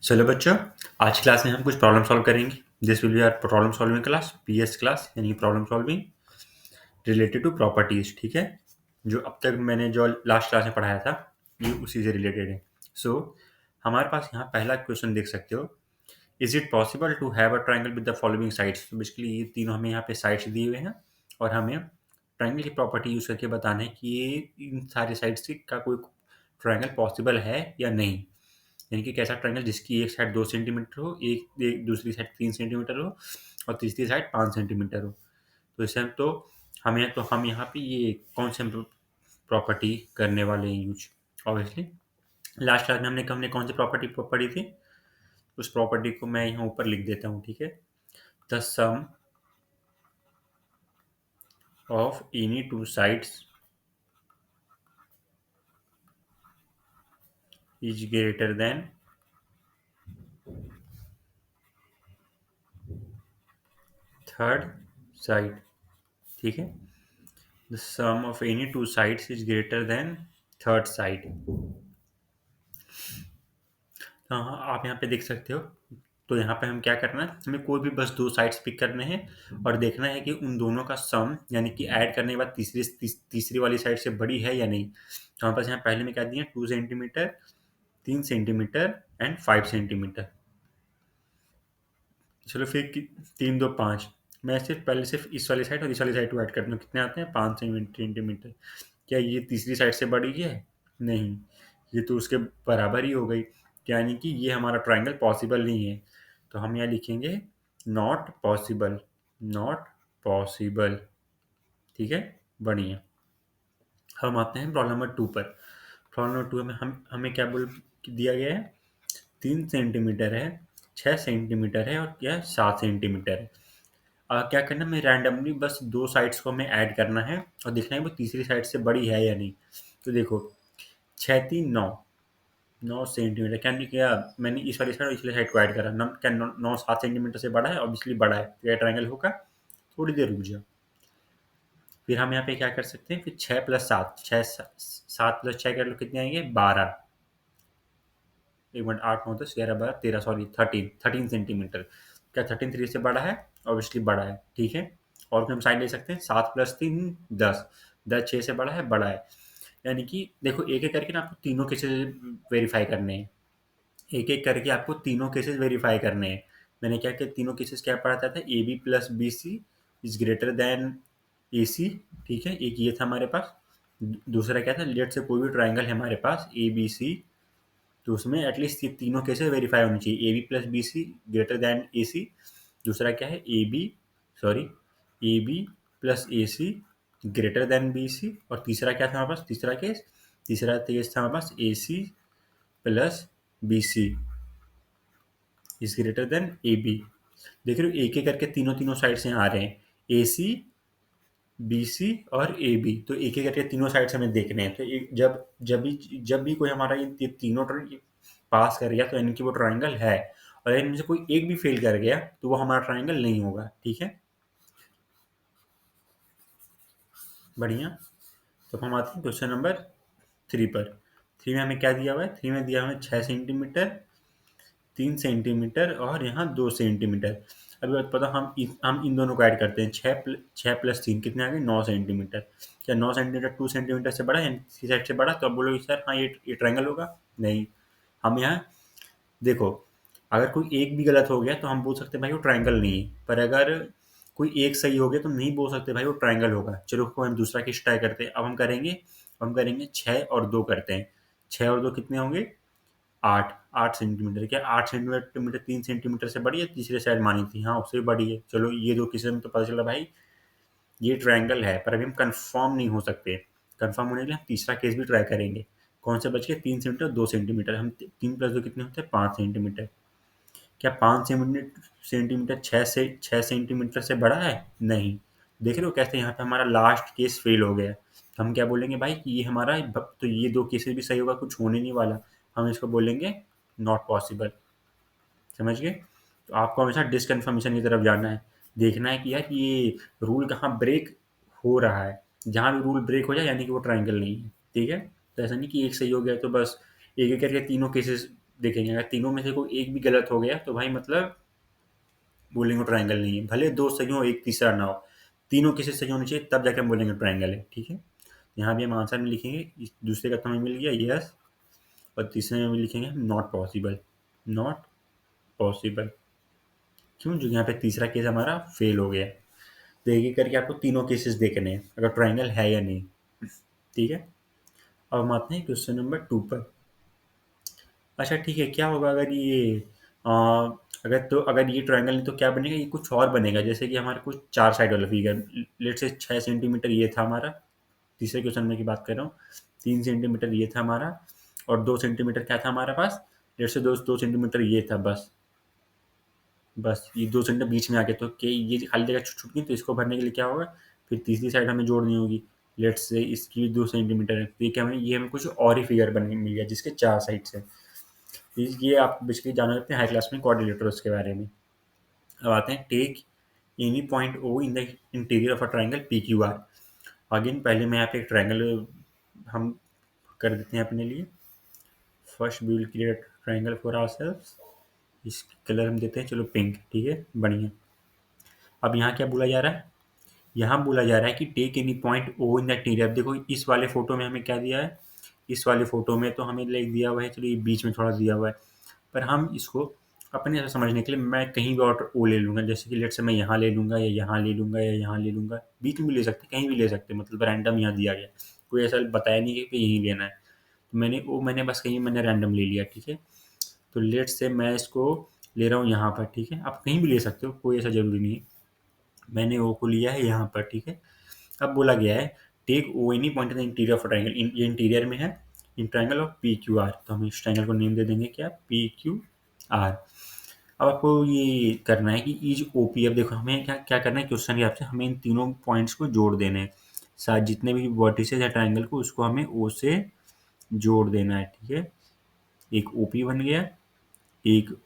चलो बच्चों, आज की क्लास में हम कुछ प्रॉब्लम सॉल्व करेंगे। This will be our problem solving class, PS class, यानी problem solving related to properties. ठीक है, जो अब तक मैंने जो लास्ट क्लास में पढ़ाया था ये उसी से रिलेटेड है। सो हमारे पास यहाँ पहला क्वेश्चन देख सकते हो। Is it possible to have a triangle with the following sides? तो बेसिकली ये तीनों हमें यहाँ पे साइड्स दिए हुए हैं और हमें ट्राइंगल की प्रॉपर्टी यूज करके बताना है कि ये इन सारे साइड्स का कोई ट्राइंगल पॉसिबल है या नहीं। यानी कि कैसा ट्रायंगल जिसकी एक साइड 2 सेंटीमीटर हो, एक दूसरी साइड 3 सेंटीमीटर हो और तीसरी साइड 5 सेंटीमीटर हो। तो इससे हम यहाँ पे ये कौन से प्रॉपर्टी करने वाले हैं यूज। ऑब्वियसली लास्ट क्लास में हमने कौन सी प्रॉपर्टी पढ़ी थी, उस प्रॉपर्टी को मैं यहाँ ऊपर लिख देता हूँ। ठीक है, the sum of any two sides is greater than third side. ठीक है, the sum of any two sides is greater than third side. हाँ हाँ, आप यहाँ पे देख सकते हो। तो यहाँ पे हम क्या करना है, हमें कोई भी बस दो साइड्स पिक करने हैं और देखना है कि उन दोनों का सम यानी कि ऐड करने के बाद तीसरी वाली साइड से बड़ी है या नहीं। तो हमारे पास यहाँ पहले में क्या दिया, 2 सेंटीमीटर, 3 सेंटीमीटर एंड 5 सेंटीमीटर। चलो फिर 3 2 5, मैं सिर्फ इस वाली साइड और इस वाली साइड को ऐड करता हूँ। कितने आते हैं, 5 सेंटीमीटर। क्या ये तीसरी साइड से बड़ी है? नहीं, ये तो उसके बराबर ही हो गई। यानी कि ये हमारा ट्रायंगल पॉसिबल नहीं है। तो हम यहाँ लिखेंगे नॉट पॉसिबल, नॉट पॉसिबल। ठीक है, बढ़िया। हम आते हैं प्रॉब्लम नंबर 2 पर। प्रॉब्लम नंबर 2 में हमें क्या बोल दिया गया है, 3 सेंटीमीटर है, 6 सेंटीमीटर है और क्या 7 सेंटीमीटर है। क्या करना है, हमें रैंडमली बस दो साइड्स को हमें ऐड करना है और देखना है वो तीसरी साइड से बड़ी है या नहीं। तो देखो, 6 3 9, 9 सेंटीमीटर। क्या नहीं किया, मैंने इस वाली साइड और इस वाली साइड को ऐड करा। क्या 9 7 सेंटीमीटर से बड़ा है? ऑब्वियसली बड़ा है, तो यह ट्रायंगल होगा। थोड़ी देर रुक जाओ। फिर हम यहाँ पे क्या कर सकते हैं, फिर 6 + 7, 7 + 6 कर लो, कितने आएंगे, 12। 1 मिनट, 8 9 10 11 12 13, सॉरी 13 सेंटीमीटर। क्या 13 3 से बड़ा है? ऑब्वियसली बड़ा है। ठीक है, और फिर हम साइड ले सकते हैं, 7 + 3 10, 10 6 से बड़ा है। यानी कि देखो, एक एक करके ना आपको तीनों केसेस वेरीफाई करने हैं। एक एक करके आपको तीनों केसेस वेरीफाई करने हैं। मैंने क्या किया, तीनों केसेस क्या पढ़ाता था, A B plus B C is greater than A C. ठीक है, एक ये था हमारे पास। दूसरा क्या था, लेट से कोई भी ट्राइंगल है हमारे पास ए बी सी, तो उसमें एटलीस्ट ये तीनों केसेस वेरीफाई होनी चाहिए, A B plus B C greater than A C. दूसरा क्या है, A B plus A C greater than B C. और तीसरा क्या था हमारे पास, तीसरा केस था हमारे पास, A C plus B C is greater than A B. देख रहे हो, एक एक करके तीनों तीनों साइड से आ रहे हैं, ए सी बी सी और ए बी। तो एक एक करके तीनों साइड से हमें देखने हैं। तो एक जब भी कोई हमारा ये तीनों पास कर गया तो यानी कि वो ट्राइंगल है। और इनमें से कोई एक भी फेल कर गया तो वो हमारा ट्राइंगल नहीं होगा। ठीक है, बढ़िया। तो हम आते हैं क्वेश्चन नंबर 3 पर। 3 में हमें क्या दिया हुआ है, 3 में दिया हमें 6 सेंटीमीटर, 3 सेंटीमीटर और यहाँ 2 सेंटीमीटर। अभी बात पता, हम इन दोनों को ऐड करते हैं। 6 + 3 कितने आ गए, 9 सेंटीमीटर। क्या 9 सेंटीमीटर 2 सेंटीमीटर से बड़ा है, इसी साइड से बड़ा? तो अब बोलोगे सर हाँ ये ट्रायंगल होगा। नहीं, हम यहाँ देखो, अगर कोई एक भी गलत हो गया तो हम बोल सकते हैं भाई वो ट्रायंगल नहीं है। पर अगर कोई एक सही हो गया तो नहीं बोल सकते भाई वो ट्रायंगल होगा। चलो कोई हम दूसरा केस ट्राई करते हैं। अब हम करेंगे 6 और 2 करते हैं। 6 और 2 कितने होंगे, 8। 8 सेंटीमीटर। क्या 8 सेंटीमीटर 3 सेंटीमीटर से बड़ी है? तीसरे साइड मानी थी, हाँ उससे बड़ी है। चलो ये दो केसेस में तो पता चला भाई ये ट्रायंगल है। पर अभी हम कंफर्म नहीं हो सकते। कंफर्म होने के लिए हम तीसरा केस भी ट्राई करेंगे। कौन से बच गए, 3 सेंटीमीटर 2 सेंटीमीटर। हम 3 + 2 कितने होते हैं, 5 सेंटीमीटर। क्या 5 सेंटीमीटर 6 सेंटीमीटर से बड़ा है? नहीं। देख रहे हो कैसे यहाँ पे हमारा लास्ट केस फेल हो गया। तो हम क्या बोलेंगे भाई कि ये हमारा, तो ये दो केसेस भी सही होगा, कुछ होने नहीं वाला। हम इसको बोलेंगे नॉट पॉसिबल। समझ गए? तो आपको हमेशा डिसकन्फर्मेशन की तरफ जाना है, देखना है कि यार ये रूल कहाँ ब्रेक हो रहा है। जहाँ भी रूल ब्रेक हो जाए यानी कि वो ट्रायंगल नहीं है। ठीक है, तो ऐसा नहीं कि एक सही हो गया तो बस एक एक करके तीनों केसेस देखेंगे, अगर तीनों में से कोई एक भी गलत हो गया तो भाई मतलब बोलेंगे ट्रायंगल नहीं है, भले दो सही हो एक तीसरा ना हो, तीनों किसी सही होने चाहिए तब जाके हम बोलेंगे ट्रायंगल है। ठीक है, यहाँ भी हम आंसर में लिखेंगे दूसरे का तो हमें मिल गया यस, और तीसरे में भी लिखेंगे नॉट पॉसिबल, नॉट पॉसिबल। क्यों, जो यहाँ पे तीसरा केस हमारा फेल हो गया। तो एक एक करके आपको तीनों केसेस देखने हैं अगर ट्रायंगल है या नहीं। ठीक है, अब हम आते हैं क्वेश्चन नंबर 2 पर। अच्छा ठीक है, क्या होगा अगर ये अ, अगर ये ट्रायंगल नहीं तो क्या बनेगा, ये कुछ और बनेगा, जैसे कि हमारे कुछ चार साइड वाला फिगर, लेट से 6 सेंटीमीटर ये था हमारा, तीसरे क्वेश्चन में की बात कर रहा हूँ, 3 सेंटीमीटर ये था हमारा, और 2 सेंटीमीटर क्या था हमारे पास, लेट से 2 सेंटीमीटर ये था, बस बस ये 2 सेंटीमीटर बीच में आके, तो कि ये खाली जगह छूट छूट गई, तो इसको भरने के लिए क्या होगा, फिर तीसरी साइड हमें जोड़नी होगी, लेट से इसकी 2 सेंटीमीटर है, तो ये क्या हमें, ये हमें कुछ और ही फिगर बन मिल गया जिसके चार साइड से। ये आप बेसिकली जान सकते हैं हाई क्लास में क्वाड्रिलेटरल्स के बारे में। अब आते हैं, take any point O in the interior of a triangle P Q R. Again पहले मैं यहाँ पे एक ट्राइंगल हम कर देते हैं अपने लिए। First we will create triangle for ourselves. इसकी कलर हम देते हैं चलो पिंक, ठीक है बढ़िया। अब यहाँ क्या बोला जा रहा है, यहाँ बोला जा रहा है कि take any point O in the interior. देखो इस वाले फोटो में हमें क्या दिया है, इस वाले फोटो में तो हमें लाइक दिया हुआ है, चलो ये बीच में थोड़ा दिया हुआ है, पर हम इसको अपने से समझने के लिए मैं कहीं भी और ओ ले लूँगा, जैसे कि लेट से मैं यहाँ ले लूँगा या यहाँ ले लूँगा या यहाँ ले लूँगा, बीच में भी ले सकते, कहीं भी ले सकते, मतलब रैंडम यहाँ दिया गया, कोई ऐसा बताया नहीं कि यहीं लेना है, तो मैंने बस कहीं मैंने रैंडम ले लिया। ठीक है, तो लेट से मैं इसको ले रहा हूँ यहाँ पर। ठीक है, आप कहीं भी ले सकते हो, कोई ऐसा ज़रूरी नहीं है, मैंने ओ को लिया है यहाँ पर। ठीक है, अब बोला गया है take O any point in the interior of triangle, ये इंटीरियर में है, in triangle of P Q R, तो हम इस ट्राइंगल को नेम दे देंगे क्या, पी क्यू आर। अब आपको ये करना है कि इज ओ पी, अब देखो हमें क्या क्या करना है, क्वेश्चन के आपसे हमें इन तीनों पॉइंट्स को जोड़ देने हैं, साथ जितने भी वर्टिसेस है ट्राइंगल को उसको हमें ओ से जोड़ देना है। ठीक है, एक ओ पी बन गया, एक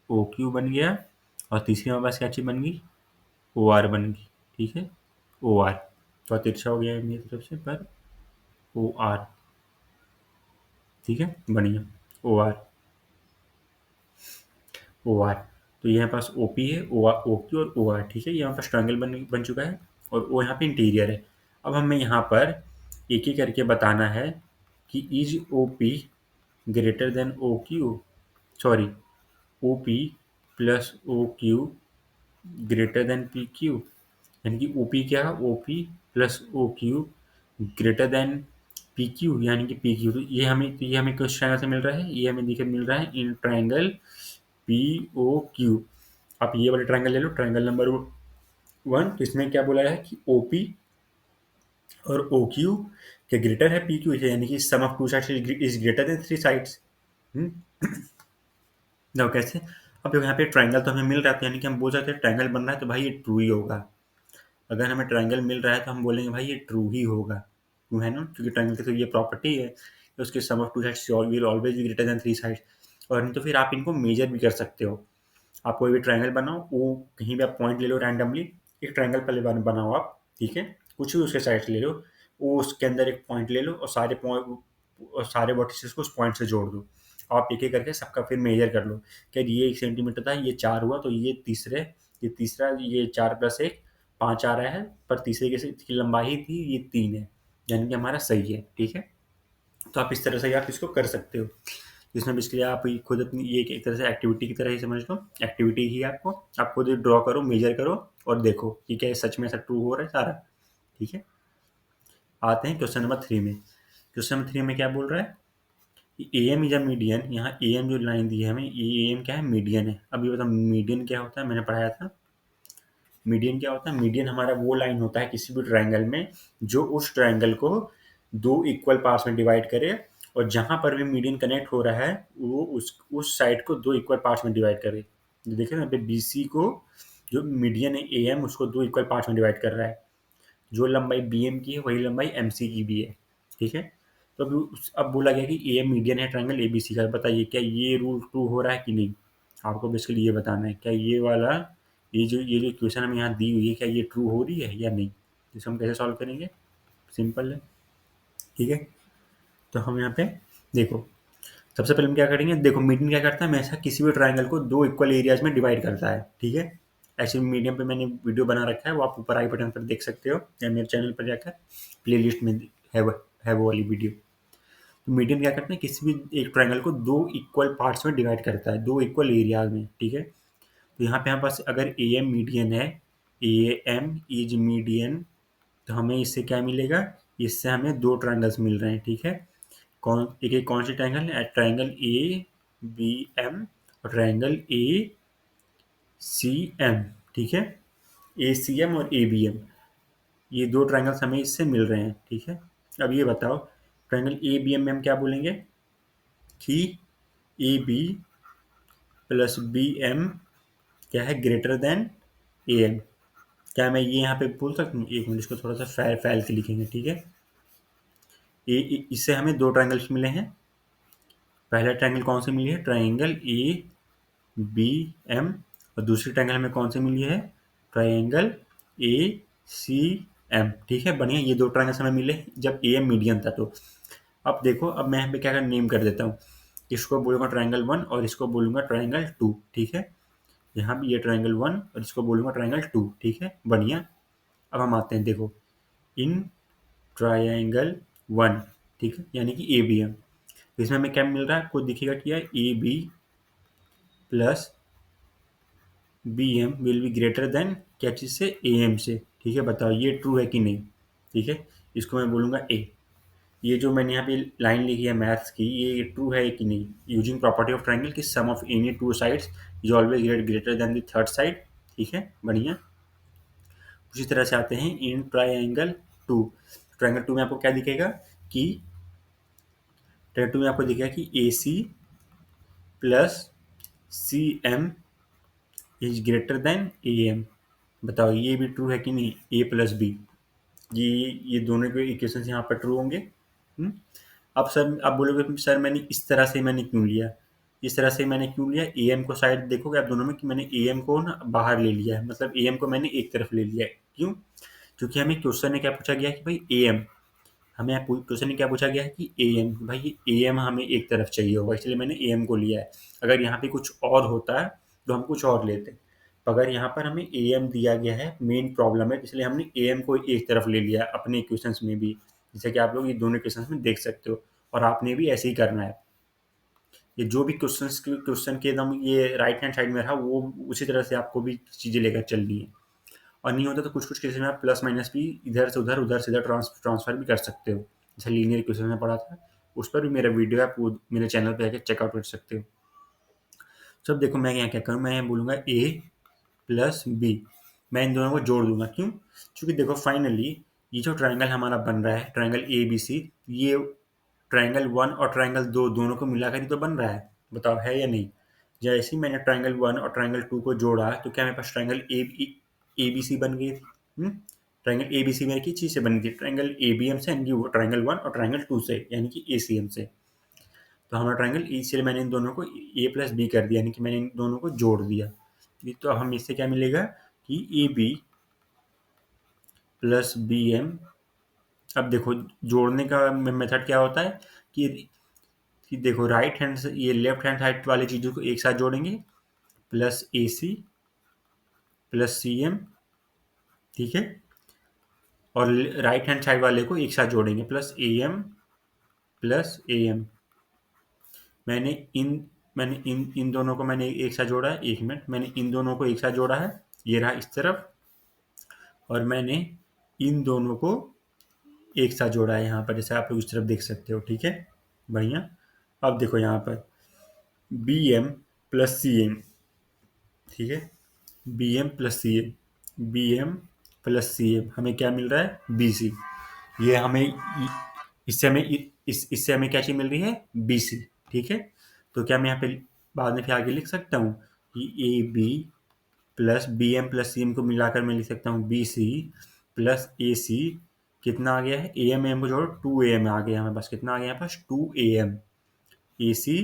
ओ क्यू बन गया, और तीसरी हमारे पास क्या चीज़ बन गई, ओ आर बन गई। ठीक है, ओ आर तो तिरछा हो गया है मेरी तरफ से, पर ओ आर, ठीक है बढ़िया, ओ आर, ओ आर। तो ये हमारे पास ओ पी है, ओ आर, ओ क्यू और ओ आर। ठीक है, ये हमारे पास ट्रायंगल बन चुका है, और वो यहाँ पे इंटीरियर है। अब हमें यहाँ पर एक ही करके बताना है कि is O P greater than O Q, sorry O P plus O Q greater than P Q, यानी कि ओ पी क्या है, O P plus O Q greater than P Q, यानी कि पी क्यू। तो ये हमें किस ट्रायंगल से मिल रहा है, ये हमें देखिए मिल रहा है in triangle P O Q. आप ये वाले ट्रायंगल ले लो, ट्रायंगल नंबर 1, तो इसमें क्या बोला है कि ओ पी और ओ क्यू के ग्रेटर है पी क्यू, यानी कि sum of two sides is greater than three sides. देखो कैसे, अब देखो यहाँ पे ट्रायंगल तो हमें मिल रहा है, तो यानी कि हम बोल सकते हैं ट्रायंगल बन रहा है तो भाई ये ट्रू ही होगा। अगर हमें ट्रायंगल मिल रहा है तो हम बोलेंगे भाई ये ट्रू ही होगा, क्यों है ना, क्योंकि ट्रायंगल की तो ये प्रॉपर्टी है कि उसके sum of two sides will always be greater than three sides. और नहीं तो फिर आप इनको मेजर भी कर सकते हो, आप कोई भी ट्रायंगल बनाओ, वो कहीं भी आप पॉइंट ले लो रैंडमली, एक ट्रायंगल पहले बनाओ आप, ठीक है, कुछ भी उसके साइड ले लो, वो उसके अंदर एक पॉइंट ले लो और सारे पॉइंट और सारे वर्टिसेस को उस पॉइंट से जोड़ दो। आप एक एक करके सबका फिर मेजर कर लो कि ये 1 सेंटीमीटर था, ये 4 हुआ, तो ये तीसरा ये 4 + 1 5 आ रहा है, पर तीसरे की लंबाई थी ये 3 है, यानी कि हमारा सही है। ठीक है, तो आप इस तरह से आप इसको कर सकते हो, जिसमें बेसिकली आप ये खुद अपनी ये एक तरह से एक्टिविटी की तरह ही समझ लो, एक्टिविटी ही है आपको, आप खुद ड्रॉ करो, मेजर करो और देखो कि क्या ये सच में ऐसा ट्रू हो रहा है सारा। ठीक है, आते हैं क्वेश्चन नंबर 3 में। क्वेश्चन नंबर 3 में क्या बोल रहा है कि A M is a median, यहाँ ए एम जो लाइन दी है हमें, ये ए एम क्या है, मीडियन है। अब ये बताओ मीडियन क्या होता है, मैंने पढ़ाया था, मीडियन क्या होता है, मीडियन हमारा वो लाइन होता है किसी भी ट्रायंगल में जो उस ट्रायंगल को दो इक्वल पार्ट्स में डिवाइड करे, और जहां पर भी मीडियन कनेक्ट हो रहा है वो उस साइड को दो इक्वल पार्ट्स में डिवाइड करे। देखिए ना, बी सी को, जो मीडियन है ए एम, उसको दो इक्वल पार्ट्स में डिवाइड कर रहा है, जो लंबाई बी एम की है वही लंबाई एम सी की भी है। ठीक है, तो अब बोला गया कि ए एम मीडियन है ट्रायंगल ए बी सी का, बताइए क्या ये रूल ट्रू हो रहा है कि नहीं, आपको बेसिकली ये बताना है, क्या ये वाला ये जो इक्वेशन हमें यहाँ दी हुई है क्या ये ट्रू हो रही है या नहीं। इसे हम कैसे सॉल्व करेंगे, सिंपल है। ठीक है, तो हम यहाँ पे देखो, सबसे पहले हम क्या करेंगे, देखो मीडियन क्या करता है, हमेशा किसी भी ट्रायंगल को दो इक्वल एरियाज में डिवाइड करता है, ठीक है। ऐसे मीडियम पे मैंने वीडियो बना रखा है, वो आप ऊपर आई बटन पर देख सकते हो, या मेरे चैनल पर जाकर प्ले लिस्ट में है वो वाली वीडियो। तो मीडियन क्या करता है, किसी भी एक ट्रायंगल को दो इक्वल पार्ट्स में डिवाइड करता है, दो इक्वल एरियाज में, ठीक है। तो यहाँ पे हमारे पास अगर ए एम मीडियन है, ए एम इज मीडियन, तो हमें इससे क्या मिलेगा, इससे हमें दो ट्रायंगल्स मिल रहे हैं, ठीक है। कौन सी ट्रायंगल है, ट्रायंगल ए बी एम और ट्रायंगल ए सी एम, ठीक है। ए सी एम और ए बी एम, ये दो ट्रायंगल्स हमें इससे मिल रहे हैं, ठीक है। अब ये बताओ, ट्रायंगल ए बी एम में हम क्या बोलेंगे कि A B plus B M क्या है, ग्रेटर देन ए एम। क्या मैं ये यहाँ पे बोल सकता हूँ, एक मिनट इसको थोड़ा सा फैल फैल के लिखेंगे, ठीक है। इससे हमें दो ट्रायंगल्स मिले हैं। पहला ट्रायंगल कौन सी मिली है, ट्रायंगल ए बी एम, और दूसरी ट्रायंगल हमें कौन सी मिली है, ट्रायंगल ए सी एम, ठीक है। बढ़िया, ये दो ट्रायंगल्स हमें मिले जब ए एम मीडियन था। तो अब देखो, अब मैं यहाँ पे क्या नेम कर देता हूँ, इसको बोलूंगा ट्रायंगल वन और इसको बोलूंगा ट्रायंगल टू, ठीक है। यहाँ भी ये ट्रायंगल वन और इसको बोलूंगा ट्रायंगल टू, ठीक है। बढ़िया। अब हम आते हैं, देखो इन ट्रायंगल वन, ठीक है, यानी कि ए बी एम, इसमें हमें क्या मिल रहा है, आपको दिखेगा कि यार A B plus B M will be greater than क्या चीज़ से, ए एम से, ठीक है। बताओ ये ट्रू है कि नहीं, ठीक है। इसको मैं बोलूँगा ए। ये जो मैंने यहाँ पे लाइन लिखी है मैथ्स की, ये ट्रू है कि नहीं, यूजिंग प्रॉपर्टी ऑफ ट्रायंगल की sum of any two sides is always greater than the third side, ठीक है। बढ़िया। उसी तरह से आते हैं in triangle two. Triangle two में आपको क्या दिखेगा कि ट्रायंगल टू में आपको दिखेगा कि A C plus C M is greater than A M. बताओ ये भी ट्रू है कि नहीं, ए प्लस बी, ये दोनों के इक्वेशंस यहाँ पर ट्रू होंगे। हम्म? अब सर आप बोलोगे सर मैंने इस तरह से मैंने क्यों लिया, इस तरह से मैंने क्यों लिया, ए एम को साइड देखोगे आप दोनों में कि मैंने ए एम को ना बाहर ले लिया है, मतलब ए एम को मैंने एक तरफ ले लिया है। क्यों, क्योंकि हमें क्वेश्चन में क्या पूछा गया है कि भाई ए एम, हमें क्वेश्चन में क्या पूछा गया है कि ए एम, भाई ये ए एम हमें एक तरफ चाहिए होगा, इसलिए मैंने ए एम को लिया है। अगर यहाँ पे कुछ और होता है तो हम कुछ और लेते, अगर यहाँ पर हमें ए एम दिया गया है, मेन प्रॉब्लम है, इसलिए हमने ए एम को एक तरफ ले लिया है अपने इक्वेशंस में भी, जैसे कि आप लोग ये दोनों इक्वेशंस में देख सकते हो, और आपने भी ऐसे ही करना है। ये जो भी क्वेश्चन के एकदम ये राइट हैंड साइड में रहा, वो उसी तरह से आपको भी चीज़ें लेकर चलनी है। और नहीं होता तो कुछ कुछ केसेस में आप प्लस माइनस भी इधर से उधर, उधर से इधर ट्रांसफर भी कर सकते हो, जैसे लीनियर इक्वेशन में पढ़ा था, उस पर भी मेरा वीडियो है, आप मेरे चैनल पे जाकर चेकआउट कर सकते हो। सब देखो मैं यहाँ क्या करूँ, मैं यहाँ बोलूँगा ए प्लस बी, मैं इन दोनों को जोड़ दूंगा। क्यों, क्योंकि देखो फाइनली ये जो ट्रायंगल हमारा बन रहा है, ट्रायंगल ए बी सी, ये ट्रायंगल वन और ट्रायंगल दो दोनों को मिलाकर ही तो बन रहा है। बताओ है या नहीं। जैसे ही मैंने ट्रायंगल वन और ट्रायंगल टू को जोड़ा तो क्या मेरे पास ट्रायंगल ए बी सी बन गई थी। ट्रायंगल ए बी सी मेरी किस चीज़ से बनी थी, ट्रायंगल ए बी एम से, यानी कि ट्रायंगल वन और ट्रायंगल टू से, यानी कि ए सी एम से। तो हमारा ट्रायंगल, इसलिए मैंने इन दोनों को ए प्लस बी कर दिया, यानी कि मैंने इन दोनों को जोड़ दिया। तो अब हम इससे क्या मिलेगा कि A B plus B M. अब देखो जोड़ने का मेथड क्या होता है कि देखो राइट हैंड से ये लेफ्ट हैंड साइड वाली चीज़ों को एक साथ जोड़ेंगे, plus A C plus C M, ठीक है। और राइट हैंड साइड वाले को एक साथ जोड़ेंगे, plus A M plus A M. मैंने इन इन दोनों को मैंने एक साथ जोड़ा है, एक मिनट, मैंने इन दोनों को एक साथ जोड़ा है, ये रहा इस तरफ, और मैंने इन दोनों को एक साथ जोड़ा है यहाँ पर, जैसे आप लोग इस तरफ देख सकते हो, ठीक है। बढ़िया। अब देखो यहाँ पर B M plus C M, ठीक है, B M plus C M, B M plus C M, हमें क्या मिल रहा है, बी सी। ये हमें इससे हमें इससे हमें क्या चीज़ मिल रही है, बी सी, ठीक है। तो क्या मैं यहाँ पे बाद में फिर आगे लिख सकता हूँ कि A B plus B M plus C M को मिलाकर मैं लिख सकता हूँ बी सी प्लस ए सी, कितना आ गया है, ए एम एम को जोड़ो, टू ए एम आ गया हमारे पास, कितना आ गया यहाँ पास, two A M, A C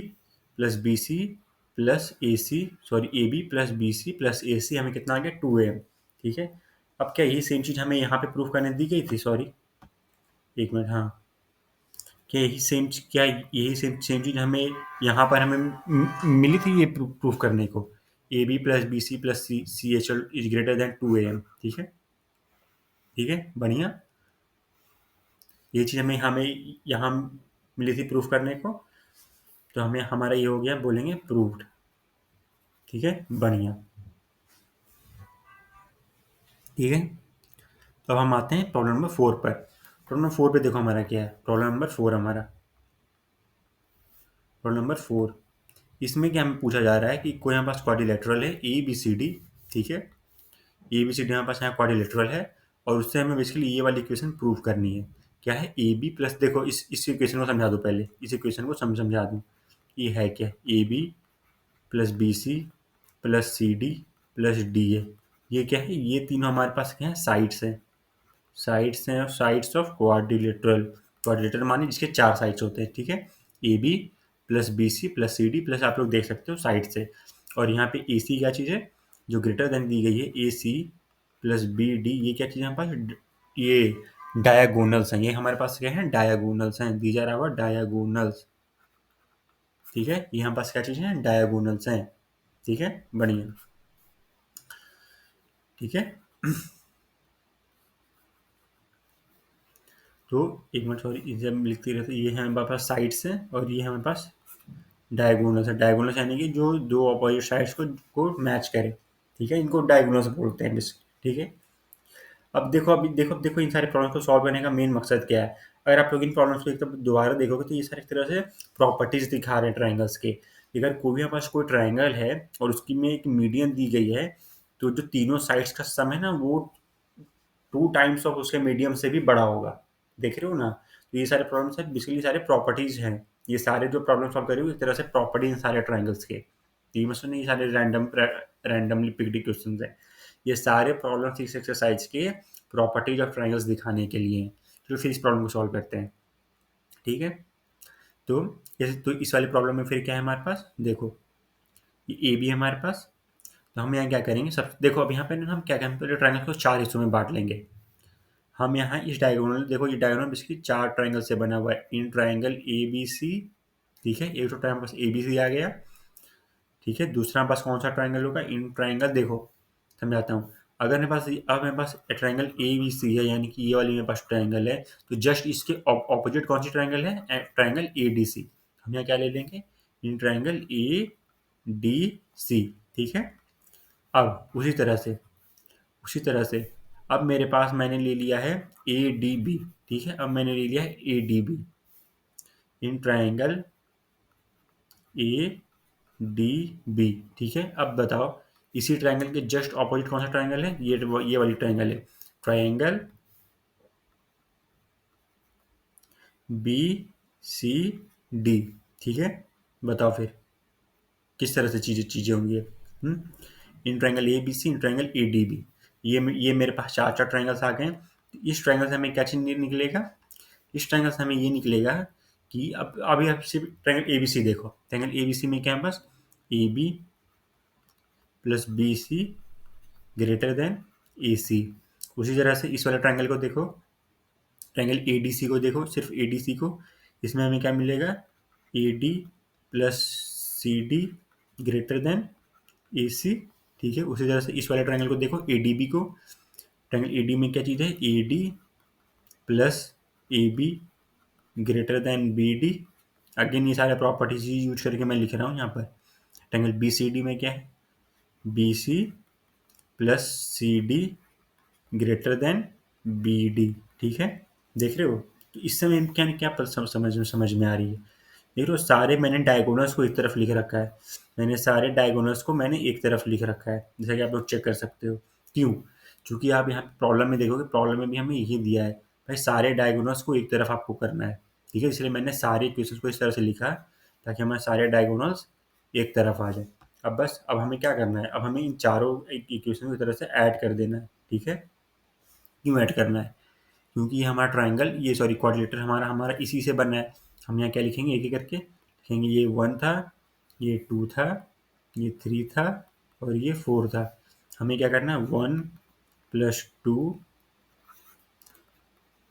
plus B C plus A C, sorry A B plus B C plus A C, हमें कितना आ गया, टू ए एम, ठीक है। अब क्या यही सेम चीज़ हमें यहाँ पे प्रूफ करने दी गई थी, सॉरी एक मिनट, हाँ क्या यही सेम सेम चीज़ हमें यहाँ पर हमें मिली थी ये प्रूफ करने को, A B plus B C plus C H L is greater than 2am। ठीक है, ठीक है, बढ़िया। ये चीज़ हमें हमें यहाँ मिली थी प्रूफ करने को, तो हमें हमारा ये हो गया, बोलेंगे प्रूव्ड। ठीक है, बढ़िया। ठीक है, तो अब हम आते हैं प्रॉब्लम नंबर 4 पर। प्रॉब्लम नंबर 4 पे देखो हमारा क्या है, प्रॉब्लम नंबर 4 हमारा, प्रॉब्लम नंबर 4, इसमें क्या हमें पूछा जा रहा है कि कोई हमारे पास क्वाड्रिलेटरल है ए बी सी डी। ठीक है, ए बी सी डी हमारे पास यहाँ क्वाड्रिलेटरल है, और उससे हमें बेसिकली ये वाली इक्वेशन प्रूव करनी है। क्या है, ए बी प्लस, देखो इस इक्वेशन को समझा दूँ पहले, इस इक्वेशन को समझा दूँ। ये है क्या, A B plus B C plus C D plus D A. ये क्या है, ये तीनों हमारे पास क्या है, साइड्स हैं, साइड्स हैं, साइड्स ऑफ क्वाड्रिलेटरल। क्वाड्रिलेटरल माने जिसके 4 साइड्स होते हैं। ठीक है, A B plus B C plus C D plus आप लोग देख सकते हो साइड से, और यहाँ पे ए सी क्या चीज़ है, जो ग्रेटर देन दी गई है, ए सी प्लस बी डी, ये क्या चीज़ है हमारे पास, ये डायगोनल्स हैं, ये हमारे पास क्या है, डायगोनल्स हैं, दीज आर आवर डायगोनल्स। ठीक है, ये हमारे पास क्या चीज़ है, डायगोनल्स हैं। ठीक है, बढ़िया। ठीक है, तो एक मिनट, सॉरी, इसे हम लिखते रहते, ये है हमारे पास साइड्स हैं, और ये हमारे पास डायगोनल्स है। डायगोनल्स यानी कि जो दो अपोजिट साइड्स को मैच करे। ठीक है, इनको डायगोनल्स बोलते हैं बेसिकली। ठीक है, अब देखो, देखो इन सारे प्रॉब्लम्स को सॉल्व करने का मेन मकसद क्या है। अगर आप लोग इन प्रॉब्लम्स को एकदम दोबारा देखोगे तो ये सारे एक तरह से प्रॉपर्टीज दिखा रहे हैं ट्राइंगल्स के। अगर कोई भी हमारे पास कोई ट्राइंगल है और उसकी में एक मीडियन दी गई है, तो जो तीनों साइड्स का सम है ना, वो 2 टाइम्स ऑफ उसके मीडियम से भी बड़ा होगा। देख रहे हो ना, तो ये सारे प्रॉब्लम्स हैं, बेसिकली सारे प्रॉपर्टीज हैं। ये सारे जो प्रॉब्लम सॉल्व करेंगे एक तरह से प्रॉपर्टीज हैं सारे ट्राइंगल्स के। ये मत सुनिए, ये सारे रैंडमली पिक्ड क्वेश्चंस हैं। ये सारे प्रॉब्लम्स इस एक्सरसाइज के प्रॉपर्टीज ऑफ ट्राइंगल्स दिखाने के लिए हैं। चलो फिर इस प्रॉब्लम को सॉल्व करते हैं। ठीक है, तो तो इस वाले प्रॉब्लम में फिर क्या है हमारे पास, देखो ये ए बी है हमारे पास। तो हम यहाँ क्या करेंगे, सब देखो, अब यहाँ पे ना हम क्या करेंगे, पहले ट्राइंगल को 4 हिस्सों में बांट लेंगे। हम यहाँ इस डायगोनल, देखो ये डायगोनल बेसिकली 4 ट्राइंगल से बना हुआ है, इन ट्राइंगल ए बी सी। ठीक है, एक तो ट्राइंगल पास ए बी सी आ गया। ठीक है, दूसरा हमारे पास कौन सा ट्राइंगल होगा, इन ट्राइंगल, देखो समझाता हूँ। अगर मेरे पास, अब मेरे पास ट्राइंगल ए बी सी है, यानी कि ये वाली मेरे पास ट्राइंगल है, तो जस्ट इसके ऑपोजिट कौन सी ट्राइंगल है, ट्राइंगल ए डी सी। हम यहाँ क्या ले लेंगे, इन ट्राइंगल ए डी सी। ठीक है, अब उसी तरह से अब मेरे पास मैंने ले लिया है ए डी बी। ठीक है, अब मैंने ले लिया है A D B, in triangle A D B. ठीक है, अब बताओ, इसी ट्राइंगल के जस्ट ऑपोजिट कौन सा ट्राइंगल है, ये वाली ट्राइंगल है, ट्राइंगल बी सी डी। ठीक है, बताओ फिर किस तरह से चीज़ें चीज़ें होंगी। In triangle A B C, in triangle A D B, ये मेरे पास 4 ट्राइंगल्स आ गए। इस ट्राइंगल से हमें क्या चीज़ निकलेगा, इस ट्राइंगल से हमें ये निकलेगा कि अब अभी आप सिर्फ ट्राइंगल ए बी सी देखो, ट्राइंगल ए बी सी में क्या है बस, A B plus B C greater than A C. उसी तरह से इस वाले ट्राइंगल को देखो, ट्राइंगल ए डी सी को देखो, सिर्फ ए डी सी को, इसमें हमें क्या मिलेगा, A D plus C D greater than A C. ठीक है, उसी तरह से इस वाले ट्राइंगल को देखो, ए डी बी को, ट्राइंगल ए डी में क्या चीज़ है, A D plus A B greater than B D. Again ये सारे प्रॉपर्टीज यूज करके मैं लिख रहा हूँ यहाँ पर। ट्राइंगल बी सी डी में क्या है, B C plus C D greater than B D. ठीक है, देख रहे हो, तो इस समय क्या क्या समझ में आ रही है। देख रहे हो, सारे मैंने डायगोनल्स को एक तरफ लिख रखा है, मैंने सारे डायगोनल्स को मैंने एक तरफ लिख रखा है, जैसा कि आप लोग चेक कर सकते हो। क्यों, क्योंकि आप यहाँ प्रॉब्लम में देखोगे, प्रॉब्लम में भी हमें यही दिया है, भाई सारे डायगोनल्स को एक तरफ आपको करना है। ठीक है, इसलिए मैंने सारे इक्वेशंस को इस तरह से लिखा ताकि हमारे सारे डायगोनल्स एक तरफ आ जाए। अब बस, अब हमें क्या करना है, अब हमें इन चारों इक्वेशन को एक तरह से ऐड कर देना है। ठीक है, क्यों ऐड करना है, क्योंकि ये हमारा ट्राइंगल, ये सॉरी क्वाड्रिलेटरल हमारा हमारा इसी से बना है। हम यहाँ क्या लिखेंगे, एक एक करके लिखेंगे, ये 1 था, ये 2 था, ये 3 था, और ये 4 था। हमें क्या करना है, 1 प्लस 2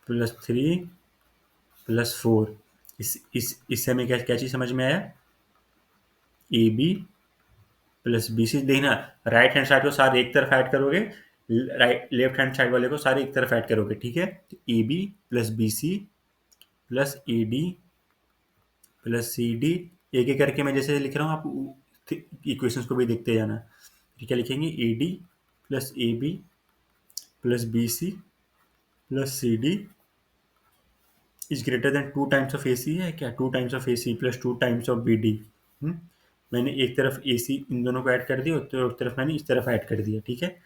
प्लस 3 प्लस 4, इससे हमें क्या क्या चीज़ समझ में आया? A B plus B C. देखना, राइट हैंड साइड को सारे एक तरफ ऐड करोगे, राइट लेफ्ट हैंड साइड वाले को सारे एक तरफ ऐड करोगे, ठीक है? तो A B plus B C plus A D plus C D. एक एक करके मैं जैसे लिख रहा हूँ, आप इक्वेशंस को भी देखते जाना। फिर क्या लिखेंगे? A D plus A B plus B C plus C D is greater than 2 times of A C है क्या? 2 times of A C plus 2 times of B D. मैंने एक तरफ ए सी इन दोनों को ऐड कर दिया, तो एक तरफ मैंने इस तरफ ऐड कर दिया, ठीक है?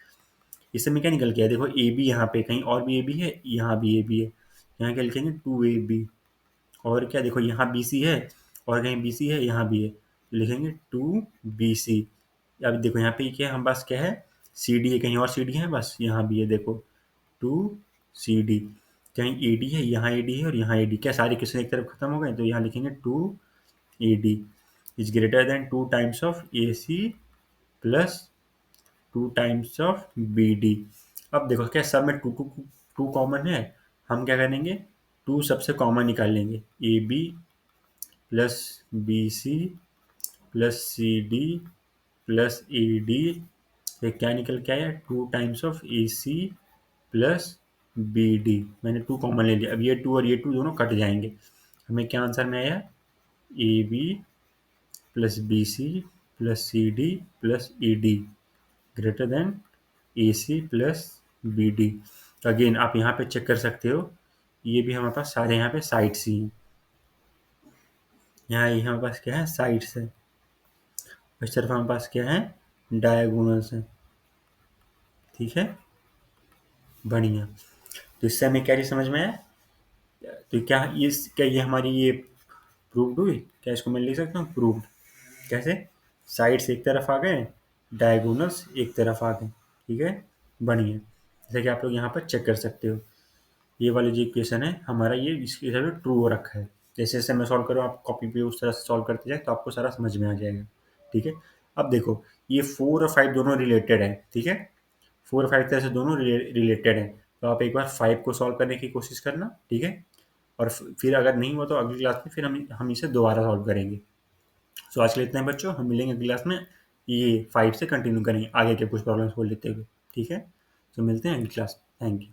इससे मैं क्या निकल गया? देखो, ए बी यहाँ पे कहीं और भी ए बी है, यहाँ भी ए बी है। यहाँ क्या लिखेंगे? 2 AB। और क्या, देखो यहाँ बी सी है, और कहीं बी सी है, यहाँ भी है, तो लिखेंगे 2BC। अब देखो यहाँ पे क्या है, हम पास क्या है? सी डी है, कहीं और सी डी है? बस यहाँ भी है, देखो 2CD। कहीं ए डी है, यहाँ ए डी है, और यहाँ ए डी। क्या सारे क्वेश्चन एक तरफ खत्म हो गए? तो यहाँ लिखेंगे 2AD is greater than 2 times of AC plus 2 times of BD। अब देखो, क्या सब में टू टू टू कॉमन है? हम क्या करेंगे? 2 सबसे कॉमन निकाल लेंगे। AB plus BC plus CD plus AD। ये क्या निकल के आया? 2 times of AC plus BD। मैंने 2 कॉमन ले लिया। अब ये 2 और ये 2 दोनों कट जाएंगे। हमें क्या आंसर में आया? AB plus BC plus CD plus ED greater than AC plus BD। Again आप यहाँ पे चेक कर सकते हो, ये भी हमारे पास सारे यहाँ पे साइड्स ही हैं। यहाँ ये हमारे पास क्या है? साइड्स है। इस तरफ हमारे पास क्या है? डायगोनल्स है, ठीक है? बढ़िया। तो इससे हमें क्या चीज़ समझ में आया? तो क्या ये हमारी ये प्रूव्ड हुई? क्या इसको मैं लिख सकता हूँ प्रूव्ड? कैसे? साइड्स एक तरफ आ गए, डायगोनल्स एक तरफ आ गए, ठीक है? बढ़िया। जैसे कि आप लोग यहाँ पर चेक कर सकते हो, ये वाली जो इक्वेशन है हमारा, ये इसके हिसाब से ट्रू हो रखा है। जैसे जैसे मैं सॉल्व करूँ, आप कॉपी पे उस तरह से सॉल्व करते जाए तो आपको सारा समझ में आ जाएगा, ठीक है? अब देखो, ये 4 और 5 दोनों रिलेटेड है, ठीक है? 4 और 5 तरह से दोनों रिलेटेड है। तो आप एक बार 5 को सॉल्व करने की कोशिश करना, ठीक है? और फिर अगर नहीं हुआ तो अगली क्लास में फिर हम इसे दोबारा सॉल्व करेंगे। सो आज के लिए इतना है बच्चों, हम मिलेंगे अगली क्लास में। ये 5 से कंटिन्यू करेंगे आगे के कुछ प्रॉब्लम्स को लेते हुए, ठीक है? तो मिलते हैं अगली क्लास। Thank you.